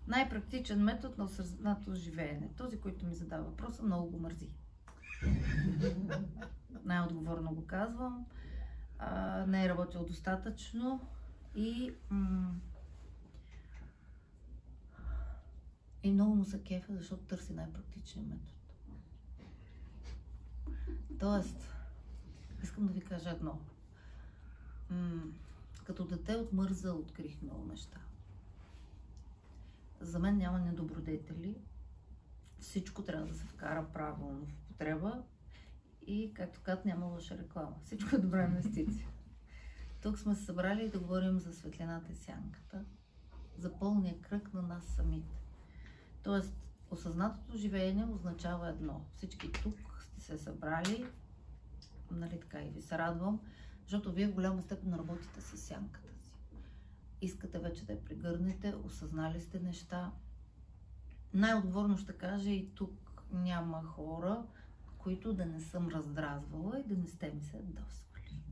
Най-практичен метод на осъзнато живеене. Този, който ми задава въпроса, много го мързи. Най-отговорно го казвам. Не е работил достатъчно и много му се кефа, защото търси най-практичен метод. Тоест, искам да ви кажа едно. Като дете от мърза открих много неща. За мен няма недобродетели. Всичко трябва да се вкара правилно в употреба и, както казват, няма лоша реклама. Всичко е добра инвестиция. Тук сме се събрали да говорим за светлината и сянката, за пълния кръг на нас самите. Тоест, осъзнатото живеене означава едно. Всички тук сте се събрали, нали така, и ви се радвам, защото вие в голяма степен работите с сянката си. Искате вече да я прегърнете, осъзнали сте неща. Най-отговорно ще кажа, и тук няма хора, които да не съм раздразвала и да не сте ми се досвали.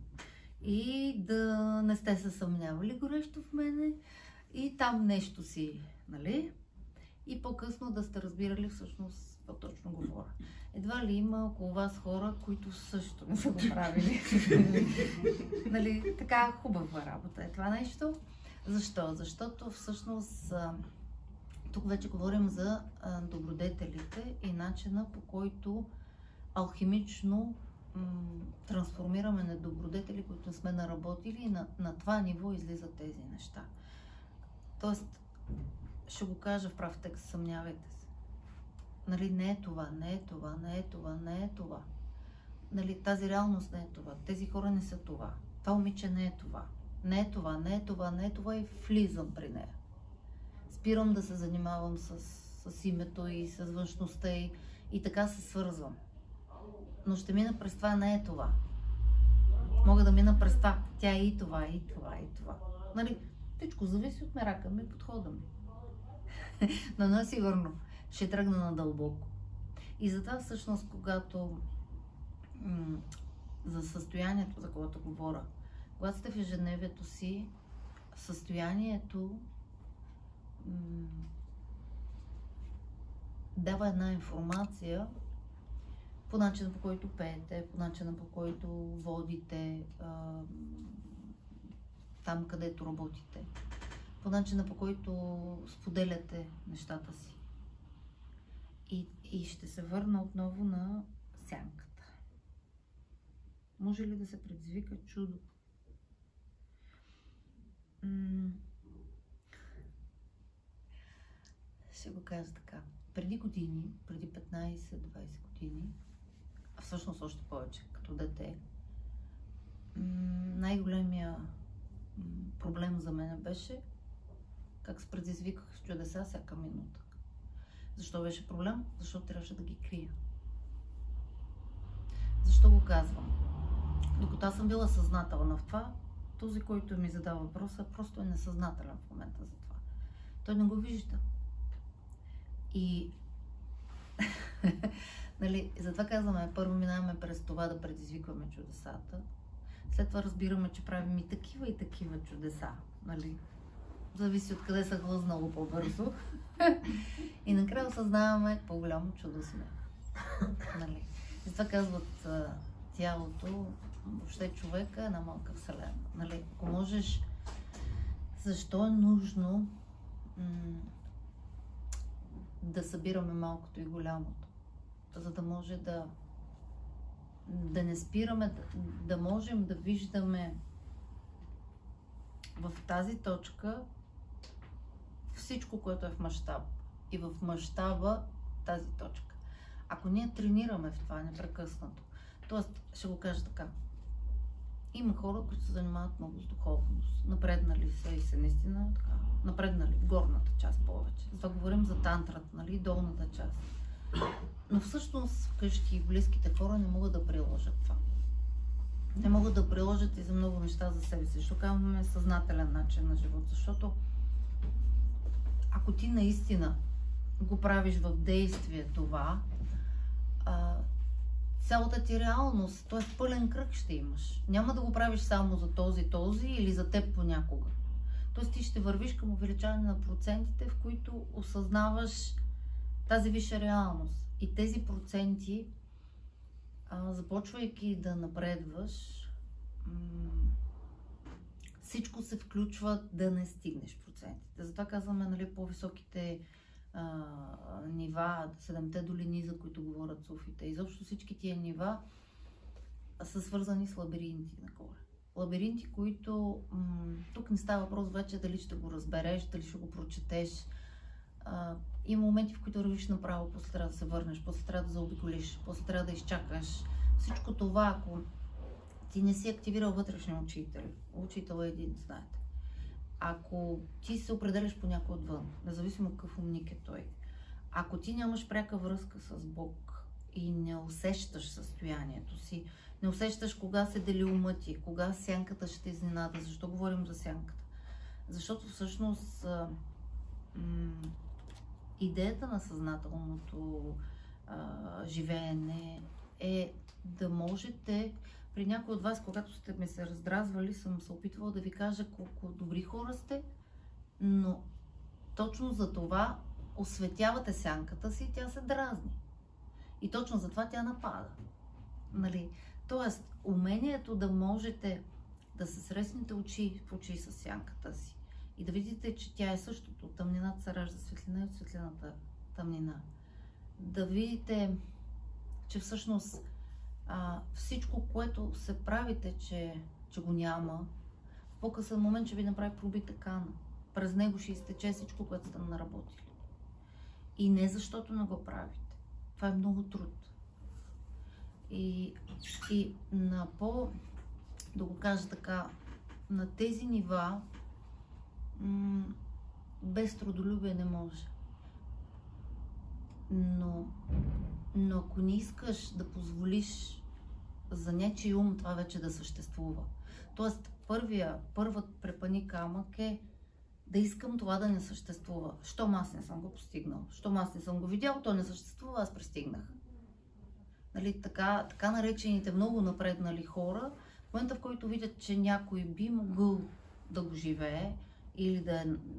И да не сте се съмнявали горещо в мене и там нещо си, нали? И по-късно да сте разбирали всъщност какво точно говоря. Едва ли има около вас хора, които също не са го правили. Нали, така хубава работа е това нещо. Защо? Защото всъщност тук вече говорим за добродетелите и начина, по който алхимично трансформираме недобродетели, които сме наработили, и на това ниво излизат тези неща. Тоест, ще го кажа в прав текст, съмнявайте се. Нали, не е това, не е това, не е това, не е това. Нали, тази реалност не е това, тези хора не са това, това момиче не е това, не е това, не е това, не е това и влизам при нея. Спирам да се занимавам с името и с външността и така се свързвам. Но ще мина през това, не е това. Мога да мина през това, тя е и това, и това, и това. Нали, всичко зависи от мерака ми и подхода ми. Но не сигурно ще тръгна надълбоко. И затова всъщност, когато за състоянието, за което говоря, когато сте в ежедневието си, състоянието дава една информация по начина, по който пеете, по начина, по който водите там, където работите, по начина, по който споделяте нещата си. И ще се върна отново на сянката. Може ли да се предизвика чудо? Ще го кажа така. Преди години, преди 15-20 години, а всъщност още повече, като дете, най-големия проблем за мен беше как се предизвиках с чудеса всяка минута. Защо беше проблем? Защото трябваше да ги крия. Защо го казвам? Докато аз съм била съзнателна в това, този, който ми задава въпроса, просто е несъзнателен в момента за това. Той не го вижда. И нали, затова казваме, първо минаваме през това да предизвикваме чудесата. След това разбираме, че правим и такива чудеса. Нали? Зависи от къде са хлъзнало по-бързо. И накрая осъзнаваме по-голямо чудо сме. Нали? Затова казват тялото, въобще човека е една малка вселена. Нали? Ако можеш, защо е нужно да събираме малкото и голямото? За да може да не спираме, да можем да виждаме в тази точка всичко, което е в мащаб. И в мащаба тази точка. Ако ние тренираме в това непрекъснато, т.е. ще го кажа така, има хора, които се занимават много с духовност, напреднали са и са наистина така, напреднали в горната част повече. Затова говорим за тантрата, нали, долната част. Но всъщност вкъщи близките хора не могат да приложат това. Не могат да приложат и за много неща за себе си. Защото казваме съзнателен начин на живот. Защото ако ти наистина го правиш в действие това, цялата ти реалност, т.е. пълен кръг ще имаш. Няма да го правиш само за този или за теб понякога. Тоест ти ще вървиш към увеличаване на процентите, в които осъзнаваш тази висша реалност. И тези проценти, започвайки да напредваш, всичко се включва да не стигнеш процентите. Затова казваме, нали, по-високите нива, 7-те долини, за които говорят суфите. Изобщо всички тия нива са свързани с лабиринти нагоре. Лабиринти, които тук не става въпрос вече дали ще го разбереш, дали ще го прочетеш. Има моменти, в които вървиш направо, после трябва да се върнеш, после трябва да заобиколиш, после трябва да изчакаш. Всичко това, ако ти не си активирал вътрешния учител е един, знаете. Ако ти се определяш по някой отвън, независимо какъв умник е той, ако ти нямаш пряка връзка с Бог и не усещаш състоянието си, не усещаш кога се дели умът ти, кога сянката ще изненада. Защо говорим за сянката? Защото всъщност идеята на съзнателното живеене е да можете, при някой от вас, когато сте ме се раздразвали, съм се опитвала да ви кажа колко добри хора сте, но точно за това осветявате сянката си и тя се дразни. И точно затова тя напада. Нали? Тоест, умението да можете да се срещнете очи в очи с сянката си и да видите, че тя е същото. Тъмнината се ражда светлина и от светлината тъмнина. Да видите, че всъщност всичко, което се правите, че го няма, в по-късен момент ще ви направи пробита кана. През него ще изтече всичко, което сте наработили. И не защото не го правите. Това е много труд. И на да го кажа така, на тези нива без трудолюбие не може. Но ако не искаш да позволиш за нечий ум това вече да съществува, т.е. първът препъни камък е да искам това да не съществува. Щом аз не съм го постигнал, щом аз не съм го видял, то не съществува, аз пристигнах. Нали, така наречените много напреднали хора, в момента в който видят, че някой би могъл да го живее или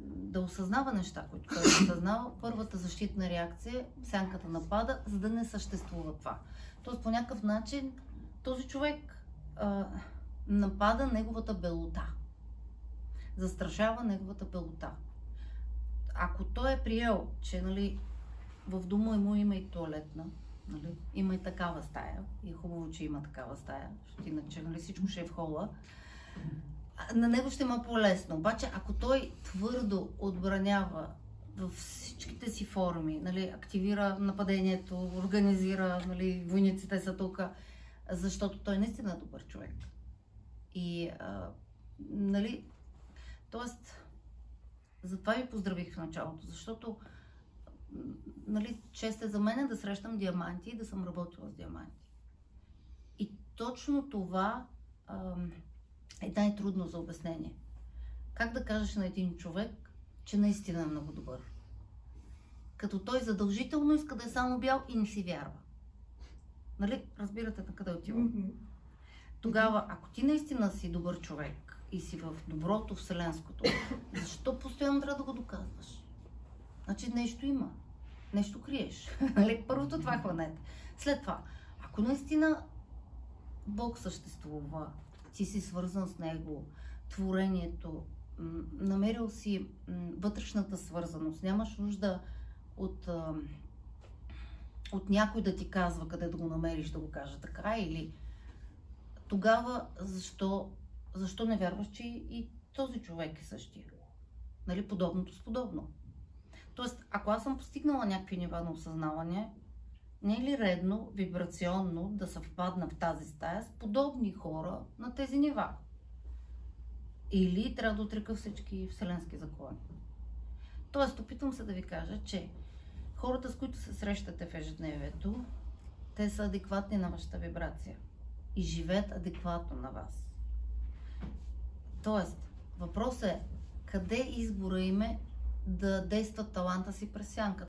да осъзнава неща, които той е осъзнава, първата защитна реакция, сянката напада, за да не съществува това. Тоест по някакъв начин този човек напада неговата белота. Застрашава неговата белота. Ако той е приел, че, нали, в дома му има и туалетна, нали, има и такава стая, и е хубаво, че има такава стая, защото иначе, нали, всичко ще е в хола, на него ще има по-лесно. Обаче, ако той твърдо отбранява във всичките си форми, нали, активира нападението, организира, нали, войниците са тук, защото той наистина е добър човек. И, нали, тоест, затова ви поздравих в началото, защото, нали, чест е за мен да срещам диаманти и да съм работила с диаманти. И точно това е най-трудно за обяснение. Как да кажеш на един човек, че наистина е много добър? Като той задължително иска да е само бял и не си вярва. Нали? Разбирате на къде отивам? Тогава, ако ти наистина си добър човек и си в доброто, вселенското, защо постоянно трябва да го доказваш? Значи нещо има. Нещо криеш. Първото това хванете. След това, ако наистина Бог съществува, ти си свързан с Него, творението, намерил си вътрешната свързаност, нямаш нужда от някой да ти казва къде да го намериш, да го каже така, или тогава защо не вярваш, че и този човек е същия? Нали, подобното с подобно. Тоест, ако аз съм постигнала някакви нива на осъзнаване, не е ли редно, вибрационно, да съвпадна в тази стая с подобни хора на тези нива? Или трябва да отрека всички вселенски закони? Тоест, опитвам се да ви кажа, че хората, с които се срещате в ежедневието, те са адекватни на вашата вибрация и живеят адекватно на вас. Тоест, въпросът е къде избора им е да действат таланта си през сянката.